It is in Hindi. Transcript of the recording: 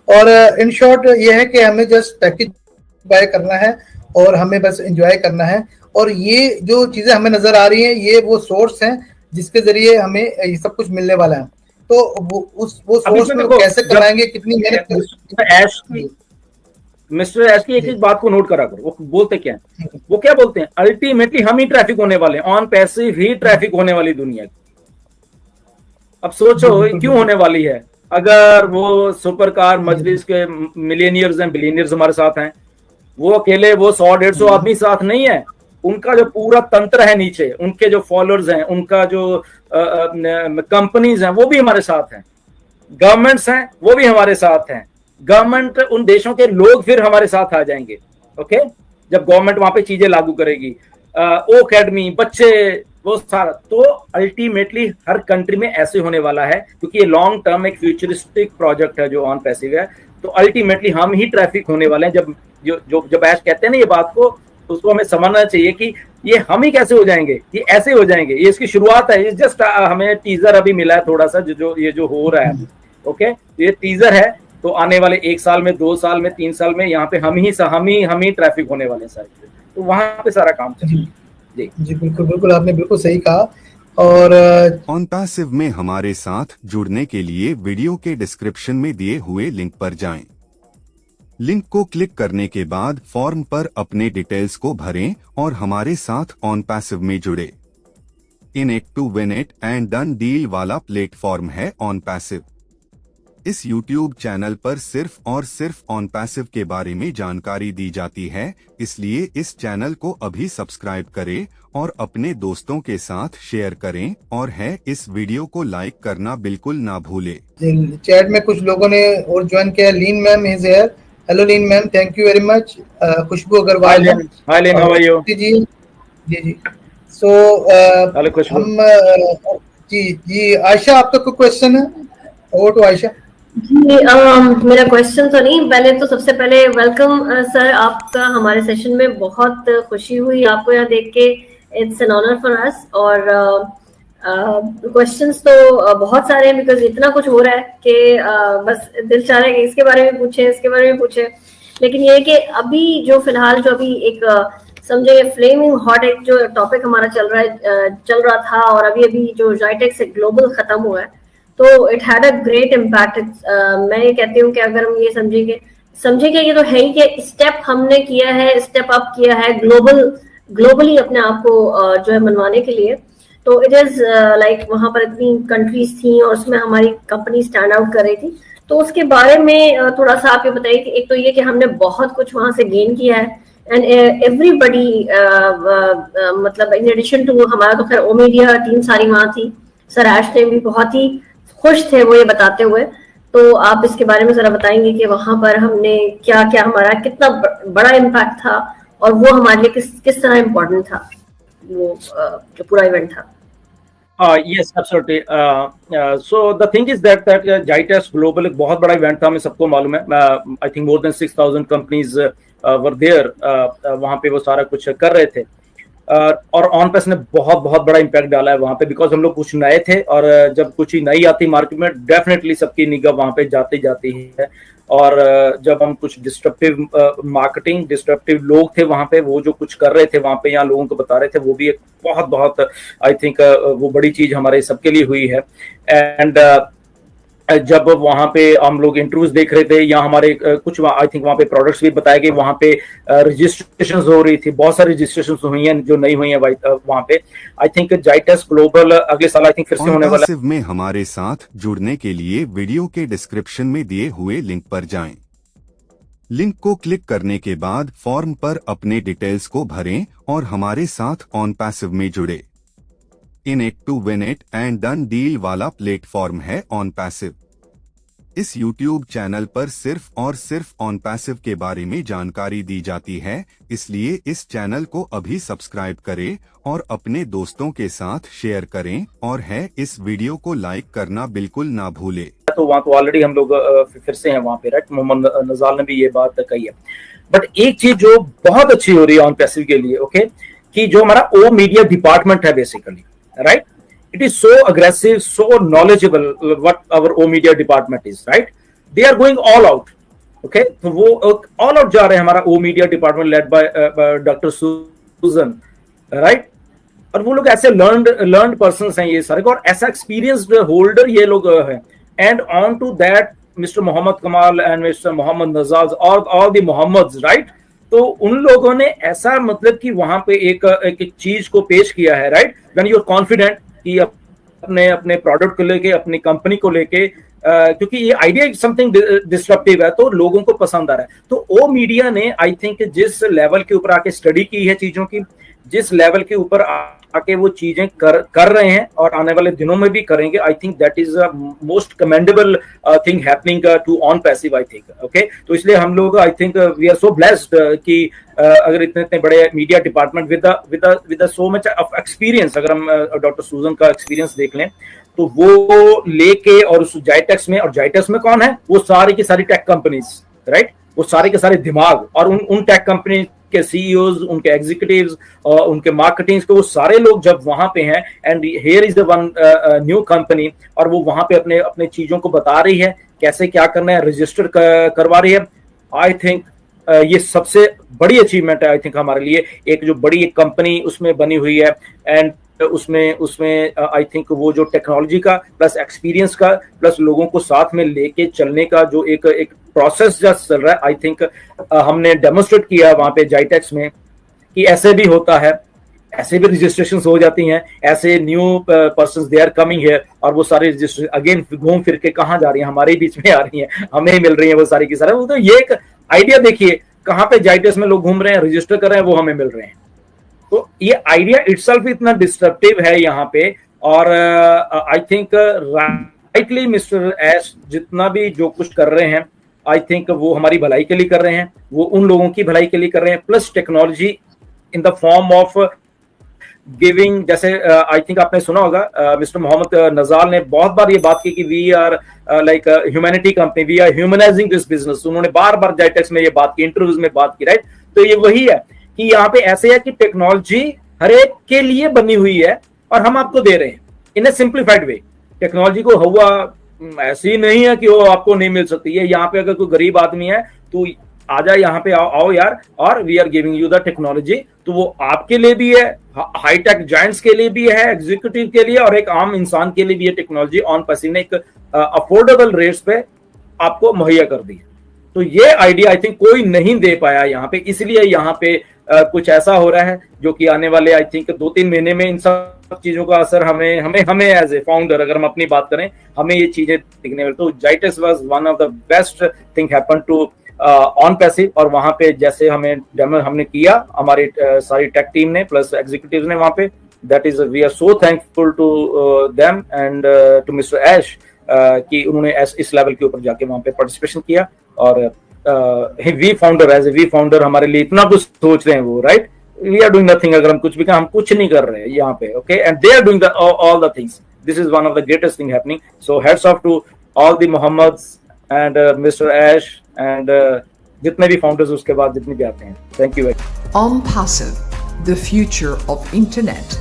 और इन शॉर्ट ये है कि हमें जस्ट पैकेज बाय करना है और हमें बस एंजॉय करना है। और ये जो चीजें हमें नजर आ रही हैं ये वो सोर्स हैं जिसके जरिए हमें ये सब कुछ मिलने वाला है। तो वो सोर्स में कैसे कमाएंगे, कितनी मेहनत। मिस्टर एस की एक एक बात को नोट करा करो, वो बोलते क्या है, वो क्या बोलते हैं, अल्टीमेटली हम ही ट्रैफिक होने वाले हैं, ऑन पैसिव ही ट्रैफिक होने वाली दुनिया की। अब सोचो क्यों होने वाली है। अगर वो सुपर कार मजलिस के मिलियनियर्स हैं, बिलियनियर्स हमारे साथ हैं, वो अकेले वो 100-150 आदमी साथ नहीं है, उनका जो पूरा तंत्र है नीचे, उनके जो फॉलोअर्स हैं, उनका जो कंपनीज हैं वो भी हमारे साथ हैं, गवर्नमेंट्स हैं वो भी हमारे साथ हैं, गवर्नमेंट उन देशों के लोग फिर हमारे साथ आ जाएंगे। ओके, जब गवर्नमेंट वहां पे चीजें लागू करेगी, ओ अकेडमी, बच्चे, वो सारा, तो अल्टीमेटली हर कंट्री में ऐसे होने वाला है, क्योंकि ये लॉन्ग टर्म एक फ्यूचरिस्टिक प्रोजेक्ट है जो ऑन पैसिव है। तो अल्टीमेटली हम ही ट्रैफिक होने वाले हैं। जब ऐश कहते हैं ना ये बात को, तो उसको हमें समझना चाहिए कि ये हम ही कैसे हो जाएंगे, ये ऐसे हो जाएंगे, ये इसकी शुरुआत है, ये जस्ट हमें टीजर अभी मिला है थोड़ा सा, जो हो रहा है। ओके, ये टीजर है, तो आने वाले 1 साल में, 2 साल में, 3 साल में यहाँ पे हम ही ट्रैफिक होने वाले हैं सारे, तो वहां पे सारा काम चलेगा। जी जी, बिल्कुल बिल्कुल, आपने बिल्कुल सही कहा। और ऑन पैसिव में हमारे साथ जुड़ने के लिए वीडियो के डिस्क्रिप्शन में दिए हुए लिंक पर जाएं। लिंक को क्लिक करने के बाद फॉर्म पर अपने डिटेल्स को भरें और हमारे साथ ऑन पैसिव में जुड़े। In it to win it and done deal वाला प्लेटफॉर्म है ऑन पैसिव। इस YouTube चैनल पर सिर्फ और सिर्फ ऑन पैसिव के बारे में जानकारी दी जाती है, इसलिए इस चैनल को अभी सब्सक्राइब करें और अपने दोस्तों के साथ शेयर करें, और है इस वीडियो को लाइक करना बिल्कुल ना भूले। चैट में कुछ लोगों ने और ज्वाइन किया। Lynn ma'am is here. Hello Lynn ma'am, thank you very much. Khushboo Agarwal, hi Lynn, how are you? जी जी जी। सो हम जी आयशा, आपका कोई क्वेश्चन है? Over to Ayesha. जी, मेरा क्वेश्चन तो नहीं, पहले तो सबसे पहले वेलकम सर आपका हमारे सेशन में। बहुत खुशी हुई आपको यहाँ देख के, it's an honour for us. और क्वेश्चंस तो बहुत सारे हैं, बिकॉज इतना कुछ हो रहा है कि बस दिल चाह रहा है कि इसके बारे में पूछे, इसके बारे में पूछे। लेकिन ये है कि अभी जो फिलहाल जो अभी एक समझे फ्लेमिंग हॉट एक जो टॉपिक हमारा चल रहा था, और अभी अभी जो जाइटेक्स ग्लोबल खत्म हुआ है, तो it had a great impact. मैं ये कहती हूँ कि अगर हम ये समझेंगे ये तो है ही कि स्टेप हमने किया है, स्टेप अप किया है ग्लोबली अपने आप को जो है मनवाने के लिए। तो इट इज लाइक वहां पर इतनी कंट्रीज थी और उसमें हमारी कंपनी स्टैंड आउट कर रही थी। तो उसके बारे में थोड़ा सा आप ये बताइए कि एक तो ये कि हमने बहुत कुछ वहां से गेन किया है, एंड एवरीबडी मतलब इन एडिशन टू हमारा तो खैर ओमीडिया टीम सारी वहां थी, सर ऐश ने भी बहुत ही खुश थे वो ये बताते हुए। तो आप इसके बारे में जरा बताएंगे कि वहां पर हमने क्या क्या, हमारा कितना बड़ा इम्पैक्ट था और वो हमारे लिए किस तरह इम्पोर्टेंट था, वो जो पूरा इवेंट था। Yes, absolutely. So the thing is that JITEX Global एक बहुत बड़ा इवेंट था, हमें सबको मालूम है। I think more than 6,000 companies were there. वहाँ पे वो सारा कुछ कर रहे थे, और ऑन पैस ने बहुत बहुत बड़ा इम्पैक्ट डाला है वहाँ पे, बिकॉज हम लोग कुछ नए थे, और जब कुछ ही नई आती मार्केट में, डेफिनेटली सबकी निगाह वहाँ पे जाती है। और जब हम कुछ डिस्ट्रप्टिव मार्केटिंग, डिस्ट्रप्टिव लोग थे वहाँ पे, वो जो कुछ कर रहे थे वहाँ पे, यहाँ लोगों को बता रहे थे, वो भी एक बहुत बहुत आई थिंक वो बड़ी चीज हमारे सबके लिए हुई है। एंड जब वहां पे हम लोग इंटरव्यूज देख रहे थे, या हमारे कुछ आई थिंक वहां पे प्रोडक्ट्स भी बताए गए, वहां पे रजिस्ट्रेशन हो रही थी, बहुत सारी रजिस्ट्रेशन हुई हैं जो नहीं हुई हैं वहां पे। आई थिंक जाइटेक्स ग्लोबल अगले साल आई थिंक फिर से होने वाला है। में हमारे साथ जुड़ने के लिए वीडियो के डिस्क्रिप्शन में दिए हुए लिंक पर जाएं। लिंक को क्लिक करने के बाद फॉर्म पर अपने डिटेल्स को भरें और हमारे साथ ऑन पैसिव में जुड़े। In it to win it and done deal वाला प्लेटफॉर्म है ऑन पैसिव। इस YouTube चैनल पर सिर्फ और सिर्फ ऑन पैसिव के बारे में जानकारी दी जाती है, इसलिए इस चैनल को अभी सब्सक्राइब करें और अपने दोस्तों के साथ शेयर करें, और है इस वीडियो को लाइक करना बिल्कुल ना भूले। तो वहाँ तो ऑलरेडी हम लोग फिर से हैं वहाँ पे, राइट। मोहम्मद नजाल ने भी ये बात कही है। बट एक चीज जो बहुत अच्छी हो रही है ऑन पैसिव के लिए, ओके, कि जो हमारा ओ मीडिया डिपार्टमेंट है basically, right, it is so aggressive, so knowledgeable what our O media department is, right? They are going all out, okay? तो वो all out जा रहे हैं, हमारा O media department led by Dr. Susan, right? और वो लोग ऐसे learned persons हैं ये सारे, और ऐसा experienced holder ये लोग हैं, and on to that Mr. Muhammad Kamal and Mr. Muhammad Nazaz, all the Muhammads, right? तो उन लोगों ने ऐसा मतलब कि वहां पे एक चीज को पेश किया है, right? When you are confident कि अपने प्रोडक्ट को लेके, अपनी कंपनी को लेके, क्योंकि ये आइडिया समथिंग डिस्ट्रप्टिव है तो लोगों को पसंद आ रहा है। तो ओ मीडिया ने आई थिंक जिस लेवल के ऊपर आके स्टडी की है चीजों की, जिस लेवल के ऊपर आके वो चीजें कर रहे हैं और आने वाले दिनों में भी करेंगे, I think that is most commendable thing happening to on passive, I think, okay. तो इसलिए हम लोग I think we are so blessed कि अगर इतने बड़े media department with so much of experience, अगर हम डॉक्टर सूजन का एक्सपीरियंस देख लें तो वो लेके, और उस जाइटेक्स में, और जाइटेक्स में कौन है, वो सारी की सारी टेक कंपनीज, राइट, वो सारे के सारे दिमाग, और उन टेक कंपनी के सीईओज, उनके एग्जीक्यूटिव्स, उनके मार्केटिंग के, वो सारे लोग जब वहां पे हैं, and here is the one new company, और वो वहां पे अपने चीजों को बता रही है कैसे क्या करना है, रजिस्टर करवा रही है। आई थिंक ये सबसे बड़ी अचीवमेंट है आई थिंक हमारे लिए। एक जो बड़ी एक कंपनी उसमें बनी हुई है, एंड उसमें आई थिंक वो जो टेक्नोलॉजी का प्लस एक्सपीरियंस का प्लस लोगों को साथ में लेके चलने का जो एक प्रोसेस जस्ट चल रहा है, आई थिंक हमने डेमोन्स्ट्रेट किया वहां पे जाइटेक्स में कि ऐसे भी होता है, ऐसे भी रजिस्ट्रेशंस हो जाती हैं, ऐसे new persons they are coming here, और वो सारे रजिस्ट्रेशन अगेन घूम फिर के कहाँ जा रही हैं, हमारे बीच में आ रही हैं, हमें मिल रही हैं वो सारी की सारी। वो तो ये एक आइडिया देखिए कहाँ पे जाइटेक्स में लोग घूम रहे हैं, रजिस्टर कर रहे हैं, वो हमें मिल रहे हैं। तो ये आइडिया इटसेल्फ इतना डिस्ट्रप्टिव है यहाँ पे, और आई थिंक राइटली मिस्टर एश जितना भी जो कुछ कर रहे हैं, आई थिंक वो हमारी भलाई के लिए कर रहे हैं, वो उन लोगों की भलाई के लिए कर रहे हैं, plus technology in the form of giving. जैसे आई थिंक आपने सुना होगा मिस्टर मोहम्मद नजाल ने बहुत बार ये बात की कि we are like humanity company, we are humanising this business. उन्होंने बार बार जाइटेक्स में ये बात की, इंटरव्यूज में बात की, राइट। तो ये वही है कि यहाँ पे ऐसे है कि टेक्नोलॉजी हर एक के लिए बनी हुई है और हम आपको दे रहे हैं इन ए सिंप्लीफाइड वे। टेक्नोलॉजी को हुआ ऐसी नहीं है कि वो आपको नहीं मिल सकती है। यहाँ पे अगर कोई गरीब आदमी है तो आजा यहाँ पे आओ यार, और we are giving you the technology. तो वो आपके लिए भी है, हाईटेक जायंट्स के लिए भी है, एग्जीक्यूटिव के लिए, और एक आम इंसान के लिए भी है। टेक्नोलॉजी ऑन पैसिव ने एक अफोर्डेबल रेट्स पे आपको मुहैया कर दी। तो ये आइडिया आई थिंक कोई नहीं दे पाया यहाँ पे, इसलिए यहाँ पे कुछ ऐसा हो रहा है जो कि आने वाले आई थिंक 2-3 महीने में इन सब चीजों का असर हमें एज ए फाउंडर, अगर हम अपनी बात करें, हमें ये चीजें दिखने वाली। तो GITEX was one of the best thing happen to on passive, और वहां पे जैसे हमें डेमो हमने किया, हमारी सारी टेक टीम ने प्लस एग्जीक्यूटिव्स ने वहां पे, that is we are so thankful to them and to mister Ash कि उन्होंने इस लेवल के ऊपर जाके वहां पे पार्टिसिपेशन किया। और we founder as a we founder हमारे लिए इतना कुछ सोच रहे हैं वो, right. We are doing nothing, अगर हम कुछ भी कहा, हम कुछ नहीं कर रहे हैं यहाँ पे, okay, and they are doing all the things. This is one of the greatest thing happening. So heads off to all the Mohammeds and mister Ash and जितने भी फाउंडर्स उसके बाद जितने भी आते हैं, thank you. On Passive, the future of internet.